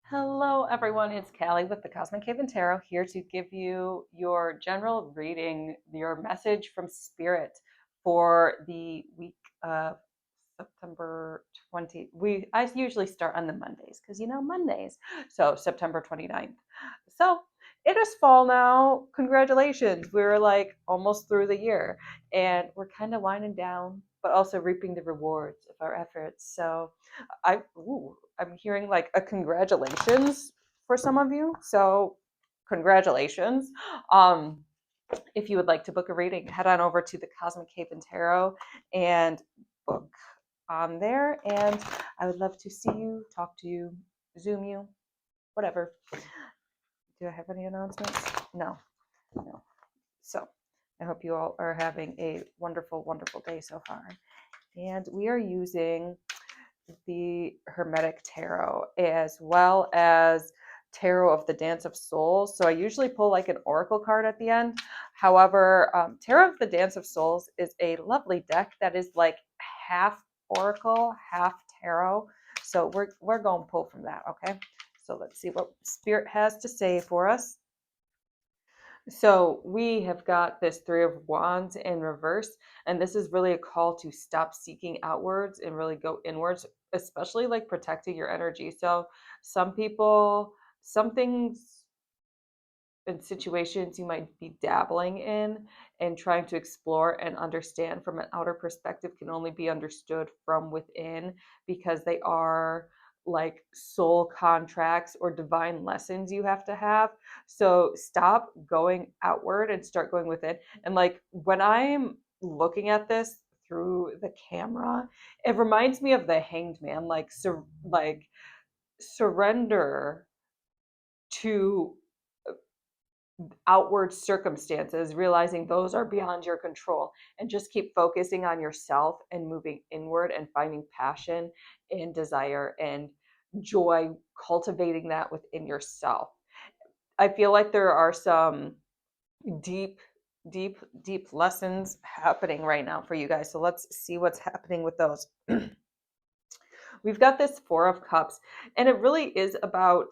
Hello, everyone. It's Callie with the Cosmic Haven Tarot here to give you your general reading, your message from Spirit for the week of September 20. I usually start on the Mondays because Mondays. So September 29th. So it is fall now. Congratulations. We're like almost through the year and we're kind of winding down, but also reaping the rewards of our efforts. So I'm hearing like a congratulations for some of you. So congratulations. Um, if you would like to book a reading, head on over to the Cosmic Haven Tarot and book on there. And I would love to see you, talk to you, Zoom you, whatever. Do I have any announcements? No, no. So I hope you all are having a wonderful, wonderful day so far. And we are using the Hermetic Tarot as well as Tarot of the Dance of Souls. So I usually pull like an oracle card at the end. However, Tarot of the Dance of Souls is a lovely deck that is like half oracle, half tarot. So we're going to pull from that, okay? So let's see what Spirit has to say for us. So we have got this Three of Wands in reverse, and this is really a call to stop seeking outwards and really go inwards, especially like protecting your energy. So some people, some things and situations you might be dabbling in and trying to explore and understand from an outer perspective can only be understood from within because they are like soul contracts or divine lessons you have to have. So stop going outward and start going within. And like when I'm looking at this through the camera, it reminds me of the Hanged Man, like surrender to outward circumstances, realizing those are beyond your control, and just keep focusing on yourself and moving inward and finding passion and desire and joy, cultivating that within yourself. I feel like there are some deep, deep lessons happening right now for you guys. So let's see what's happening with those. We've got this Four of Cups, and it really is about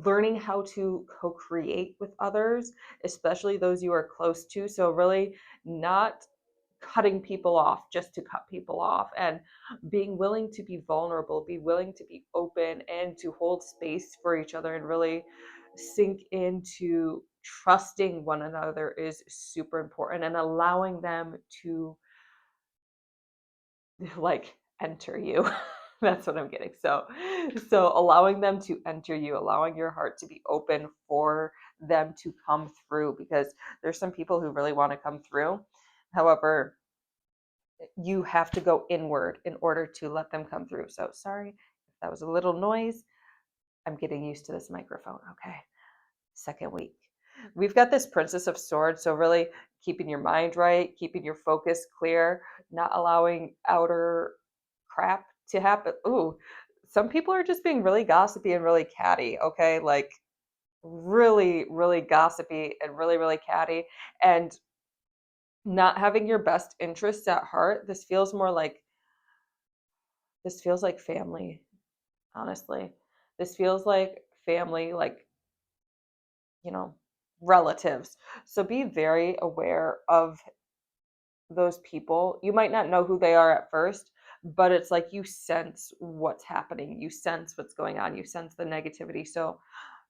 learning how to co-create with others, especially those you are close to. So really not cutting people off just to cut people off, and being willing to be vulnerable, be willing to be open and to hold space for each other and really sink into trusting one another is super important, and allowing them to like enter you. That's what I'm getting. So allowing them to enter you, allowing your heart to be open for them to come through, because there's some people who really want to come through. However, you have to go inward in order to let them come through. So sorry if that was a little noise. I'm getting used to this microphone. Okay. Second week. We've got this Princess of Swords. So really keeping your mind right, keeping your focus clear, not allowing outer crap to happen. Ooh, some people are just being really gossipy and really catty. Okay. Like really, really gossipy and really, really catty, and not having your best interests at heart. This feels like family, honestly. This feels like family, like, you know, relatives. So be very aware of those people. You might not know who they are at first, but it's like you sense what's happening. You sense what's going on. You sense the negativity. So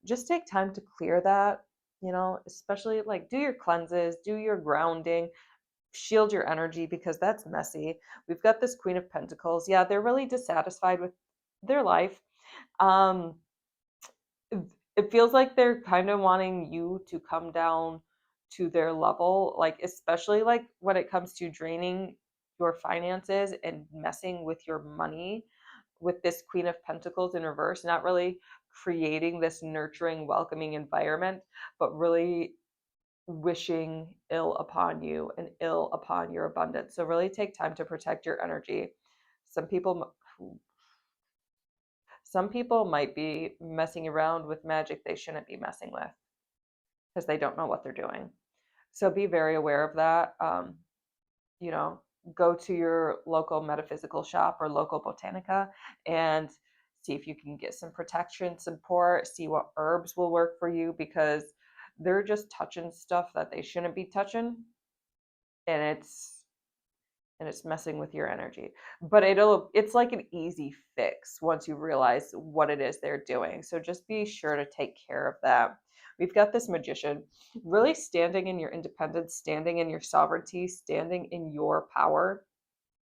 just take time to clear that, especially like do your cleanses, do your grounding, shield your energy because that's messy. We've got this Queen of Pentacles. Yeah, they're really dissatisfied with their life. Um, it feels like they're kind of wanting you to come down to their level, like especially like when it comes to draining your finances and messing with your money with this Queen of Pentacles in reverse, not really creating this nurturing, welcoming environment, but really wishing ill upon you and ill upon your abundance. So really take time to protect your energy. Some people some people might be messing around with magic they shouldn't be messing with because they don't know what they're doing. So be very aware of that. You know, go to your local metaphysical shop or local botanica and see if you can get some protection support, see what herbs will work for you, because they're just touching stuff that they shouldn't be touching, and it's messing with your energy. But it's like an easy fix once you realize what it is they're doing. So just be sure to take care of that. We've got this magician really standing in your independence, standing in your sovereignty, standing in your power,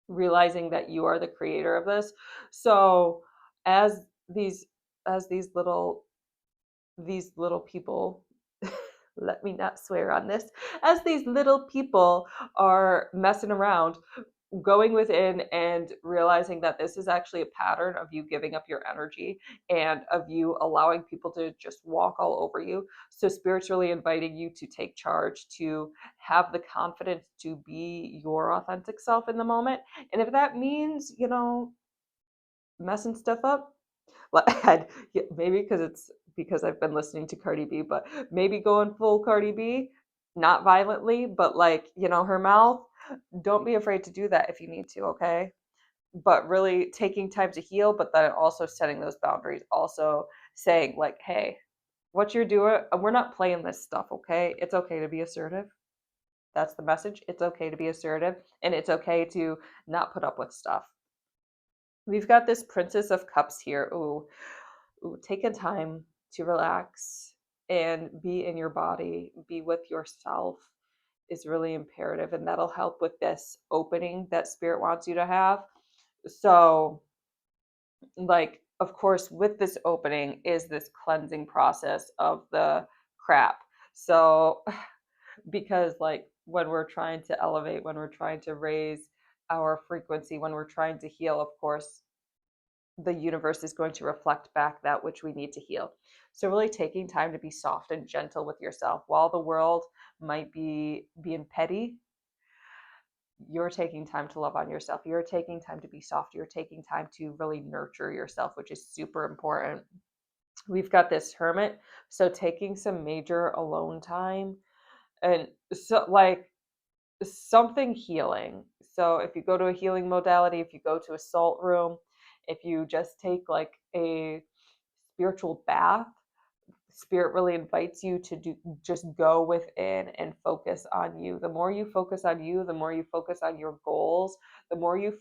realizing that you are the creator of this. So as these as these little people, let me not swear on this, as these little people are messing around, going within and realizing that this is actually a pattern of you giving up your energy and of you allowing people to just walk all over you. So, spiritually inviting you to take charge, to have the confidence to be your authentic self in the moment. And if that means, messing stuff up, like, maybe because I've been listening to Cardi B, but maybe going full Cardi B, not violently, but like, her mouth. Don't be afraid to do that if you need to, okay? But really taking time to heal, but then also setting those boundaries, also saying, like, hey, what you're doing, we're not playing this stuff, okay? It's okay to be assertive. That's the message. It's okay to be assertive, and it's okay to not put up with stuff. We've got this Princess of Cups here. Ooh, taking time to relax and be in your body, be with yourself is really imperative. And that'll help with this opening that Spirit wants you to have. So, like, of course, with this opening is this cleansing process of the crap. So, because, like, when we're trying to elevate, when we're trying to raise our frequency, when we're trying to heal, of course, the universe is going to reflect back that which we need to heal. So really taking time to be soft and gentle with yourself. While the world might be being petty, you're taking time to love on yourself. You're taking time to be soft. You're taking time to really nurture yourself, which is super important. We've got this hermit. So taking some major alone time, and so, like, something healing. So if you go to a healing modality, if you go to a salt room, if you just take like a spiritual bath, Spirit really invites you to just go within and focus on you. The more you focus on you, the more you focus on your goals, the more you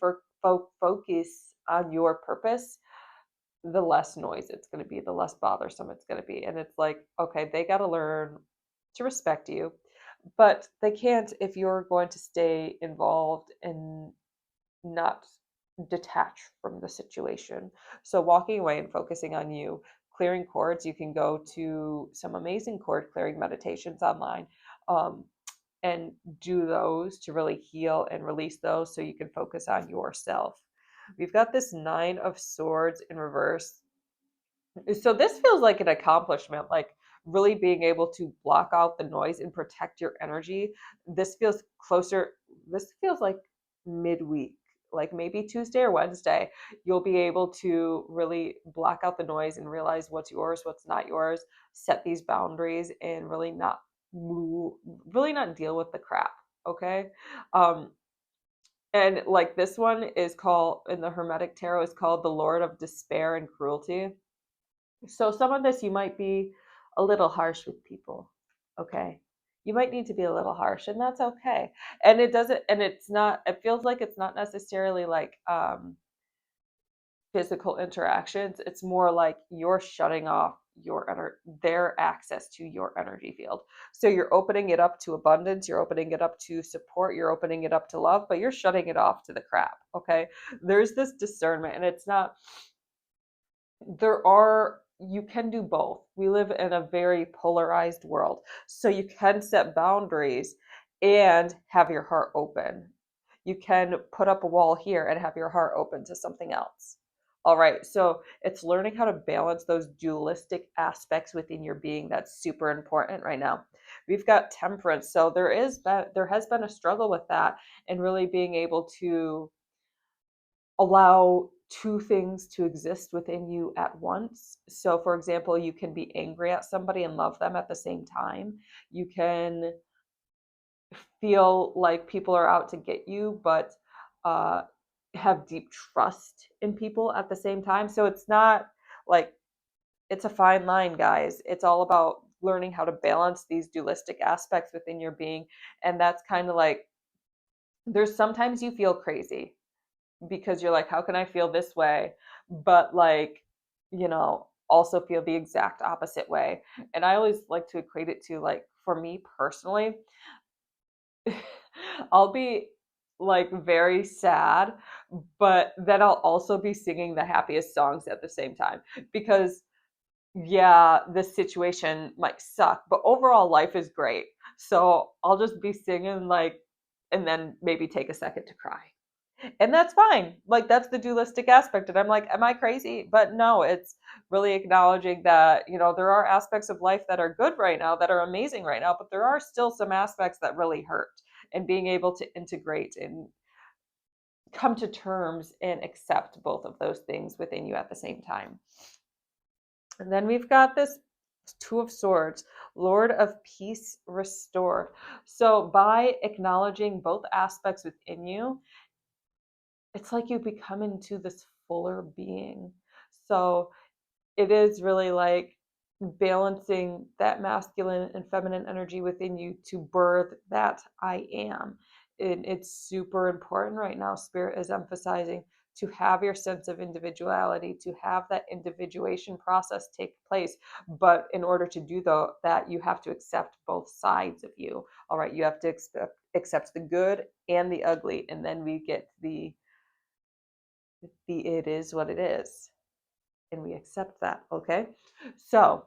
focus on your purpose, the less noise it's going to be, the less bothersome it's going to be. And it's like, okay, they got to learn to respect you, but they can't if you're going to stay involved and not detach from the situation. So walking away and focusing on you, clearing cords, you can go to some amazing cord clearing meditations online, um, and do those to really heal and release those so you can focus on yourself. We've got this Nine of Swords in reverse. So this feels like an accomplishment, like really being able to block out the noise and protect your energy. This feels closer, this feels like midweek, like maybe Tuesday or Wednesday. You'll be able to really block out the noise and realize what's yours, what's not yours, set these boundaries, and really not move, really not deal with the crap. Okay. Um, and like this one is called in the Hermetic Tarot is called the Lord of Despair and Cruelty. So some of this you might be a little harsh with people. Okay. You might need to be a little harsh, and that's okay. And it doesn't, and it's not, it feels like it's not necessarily like physical interactions. It's more like you're shutting off their access to your energy field. So you're opening it up to abundance, you're opening it up to support, you're opening it up to love, but you're shutting it off to the crap. Okay. There's this discernment, and it's not, you can do both. We live in a very polarized world. So you can set boundaries and have your heart open. You can put up a wall here and have your heart open to something else. All right. So it's learning how to balance those dualistic aspects within your being that's super important right now. We've got temperance. So there has been a struggle with that, and really being able to allow two things to exist within you at once. So, for example, you can be angry at somebody and love them at the same time. You can feel like people are out to get you, but uh, have deep trust in people at the same time. So it's not like, it's a fine line, guys. It's all about learning how to balance these dualistic aspects within your being. And that's kind of like, there's sometimes you feel crazy because you're like, how can I feel this way? But like, also feel the exact opposite way. And I always like to equate it to, like, for me personally, I'll be like very sad, but then I'll also be singing the happiest songs at the same time because, yeah, this situation might suck, but overall life is great. So I'll just be singing, like, and then maybe take a second to cry. And that's fine. Like, that's the dualistic aspect. And I'm like, am I crazy? But no, it's really acknowledging that, there are aspects of life that are good right now, that are amazing right now, but there are still some aspects that really hurt. And being able to integrate and come to terms and accept both of those things within you at the same time. And then we've got this Two of Swords, Lord of Peace restored. So by acknowledging both aspects within you, it's like you become into this fuller being. So it is really like balancing that masculine and feminine energy within you to birth that I am. And it's super important right now. Spirit is emphasizing to have your sense of individuality, to have that individuation process take place. But in order to do that, you have to accept both sides of you. All right, you have to accept the good and the ugly, and then we get the it is what it is, and we accept that. Okay, so,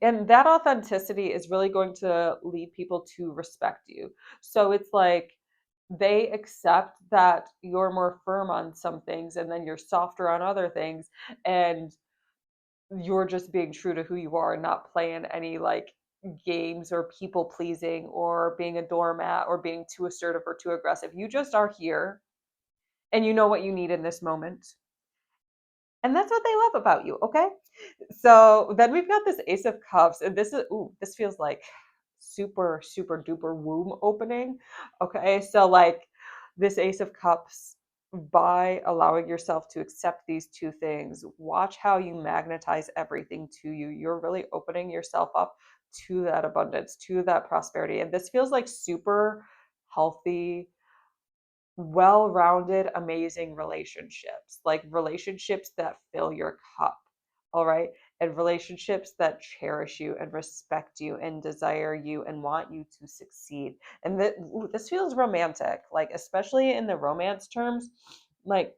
and that authenticity is really going to lead people to respect you. So it's like they accept that you're more firm on some things and then you're softer on other things, and you're just being true to who you are and not playing any like games or people pleasing or being a doormat or being too assertive or too aggressive. You just are here and you know what you need in this moment. And that's what they love about you, okay? So then we've got this Ace of Cups, and this feels like super, super duper womb opening. Okay, so like this Ace of Cups, by allowing yourself to accept these two things, watch how you magnetize everything to you. You're really opening yourself up to that abundance, to that prosperity. And this feels like super healthy, well-rounded, amazing relationships, like relationships that fill your cup. All right. And relationships that cherish you and respect you and desire you and want you to succeed. And this feels romantic, like, especially in the romance terms, like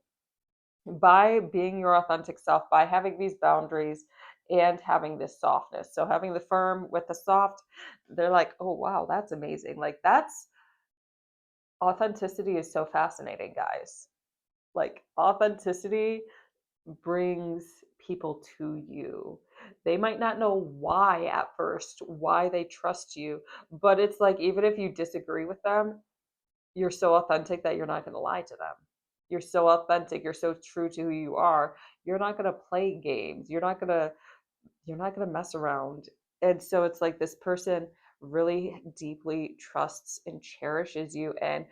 by being your authentic self, by having these boundaries and having this softness. So having the firm with the soft, they're like, oh, wow, that's amazing. Like, that's authenticity is so fascinating, guys. Like, authenticity brings people to you. They might not know why at first, why they trust you, but it's like, even if you disagree with them, you're so authentic that you're not going to lie to them. You're so authentic, you're so true to who you are. You're not going to play games. You're not going to mess around. And so it's like this person really deeply trusts and cherishes you and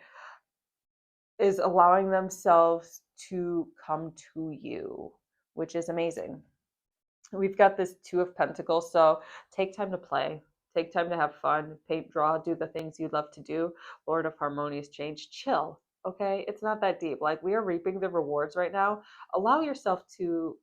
is allowing themselves to come to you, which is amazing. We've got this Two of Pentacles, so take time to play, take time to have fun, paint, draw, do the things you love to do. Lord of Harmonious Change, chill. Okay, it's not that deep. Like, we are reaping the rewards right now. Allow yourself to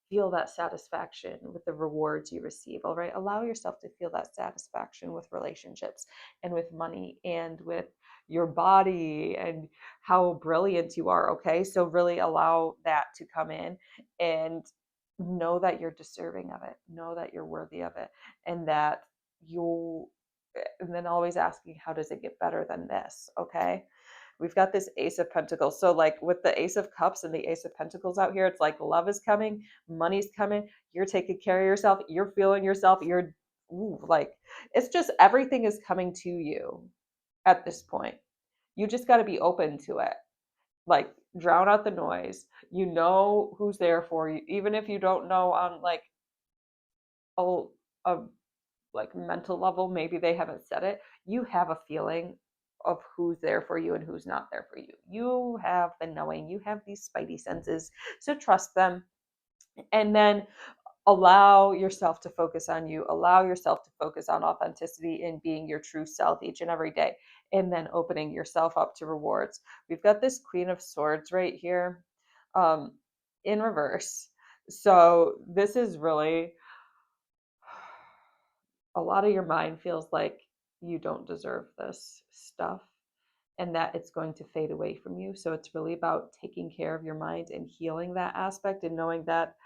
feel that satisfaction with the rewards you receive. All right, allow yourself to feel that satisfaction with relationships and with money and with your body and how brilliant you are. Okay, so really allow that to come in and know that you're deserving of it, know that you're worthy of it, and that you'll, and then always asking, how does it get better than this? Okay, we've got this Ace of Pentacles. So like with the Ace of Cups and the Ace of Pentacles out here, it's like love is coming, money's coming, you're taking care of yourself, you're feeling yourself, like, it's just everything is coming to you at this point. You just got to be open to it. Like, drown out the noise. You know who's there for you, even if you don't know on like a like mental level, maybe they haven't said it. You have a feeling of who's there for you and who's not there for you. You have the knowing, you have these spidey senses, so trust them. And then allow yourself to focus on you, allow yourself to focus on authenticity and being your true self each and every day, and then opening yourself up to rewards. We've got this Queen of Swords right here, um, in reverse. So this is really, a lot of your mind feels like you don't deserve this stuff and that it's going to fade away from you. So it's really about taking care of your mind and healing that aspect and knowing that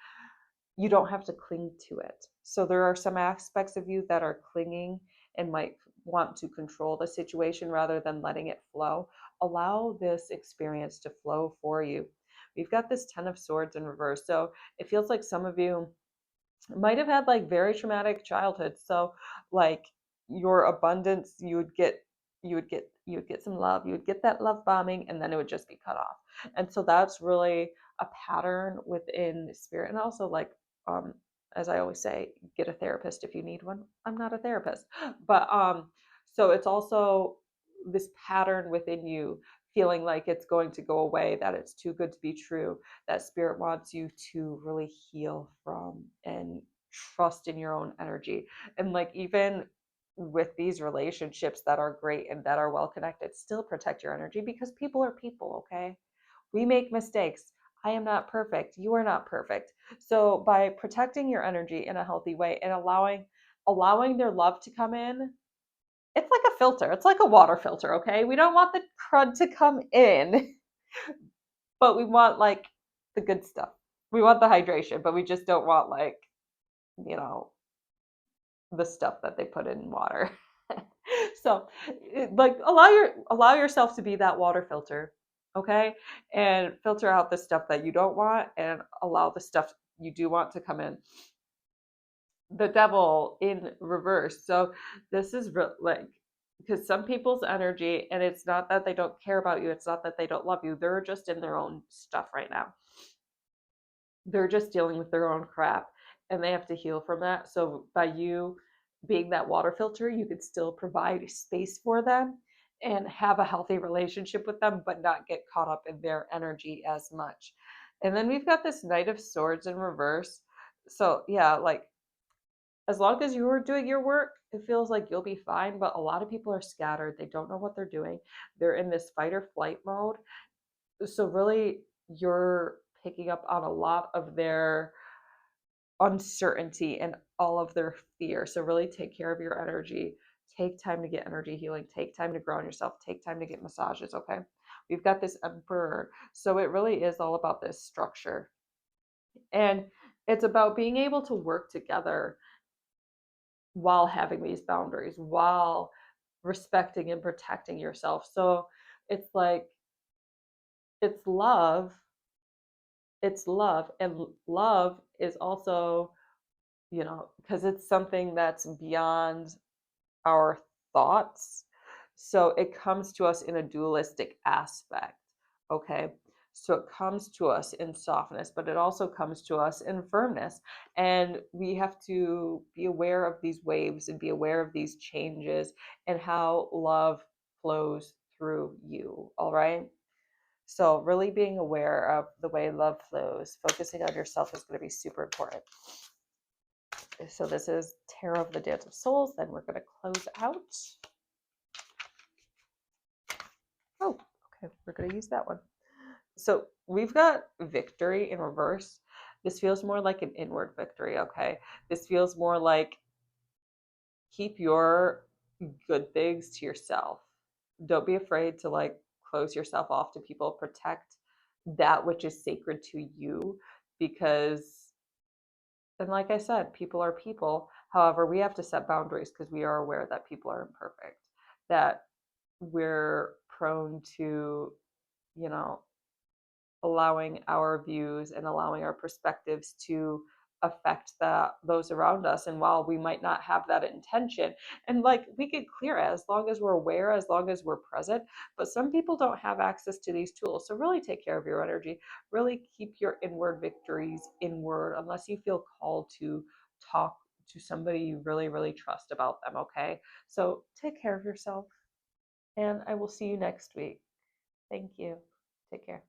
you don't have to cling to it. So there are some aspects of you that are clinging and might want to control the situation rather than letting it flow. Allow this experience to flow for you. We've got this 10 of Swords in reverse. So it feels like some of you might have had like very traumatic childhoods. So like your abundance, you would get some love, you would get that love bombing, and then it would just be cut off. And so that's really a pattern within spirit. And also like, um as I always say, get a therapist if you need one. I'm not a therapist. But so it's also this pattern within you feeling like it's going to go away, that it's too good to be true, that spirit wants you to really heal from and trust in your own energy. And like, even with these relationships that are great and that are well connected, still protect your energy, because people are people, okay? We make mistakes. I am not perfect. You are not perfect. So by protecting your energy in a healthy way and allowing their love to come in, it's like a filter. It's like a water filter, okay? We don't want the crud to come in, but we want like the good stuff. We want the hydration, but we just don't want like, you know, the stuff that they put in water. So, like, allow yourself to be that water filter, okay? And filter out the stuff that you don't want and allow the stuff you do want to come in. The Devil in reverse. So this is like, because some people's energy, and it's not that they don't care about you, it's not that they don't love you, they're just in their own stuff right now. They're just dealing with their own crap and they have to heal from that. So by you being that water filter, you could still provide space for them and have a healthy relationship with them, but not get caught up in their energy as much. And then we've got this Knight of Swords in reverse. So yeah, like, as long as you're doing your work, it feels like you'll be fine. But a lot of people are scattered. They don't know what they're doing. They're in this fight or flight mode. So really, you're picking up on a lot of their uncertainty and all of their fear. So really take care of your energy. Take time to get energy healing. Take time to ground yourself. Take time to get massages, okay? We've got this Emperor. So it really is all about this structure. And it's about being able to work together while having these boundaries, while respecting and protecting yourself. So it's like, it's love, and love is also, because it's something that's beyond our thoughts. So it comes to us in a dualistic aspect. Okay. So it comes to us in softness, but it also comes to us in firmness. And we have to be aware of these waves and be aware of these changes and how love flows through you. All right. So, really being aware of the way love flows, focusing on yourself is going to be super important. So this is Tarot of the Dance of Souls. Then we're going to close out. Oh, okay. We're going to use that one. So we've got Victory in reverse. This feels more like an inward victory, okay? This feels more like, keep your good things to yourself. Don't be afraid to like close yourself off to people. Protect that which is sacred to you, because, and like I said, people are people. However, we have to set boundaries because we are aware that people are imperfect, that we're prone to, you know, allowing our views and allowing our perspectives to affect those around us. And while we might not have that intention, and like, we get clear as long as we're aware, as long as we're present, but some people don't have access to these tools. So really take care of your energy. Really keep your inward victories inward, unless you feel called to talk to somebody you really, really trust about them. Okay. So take care of yourself and I will see you next week. Thank you. Take care.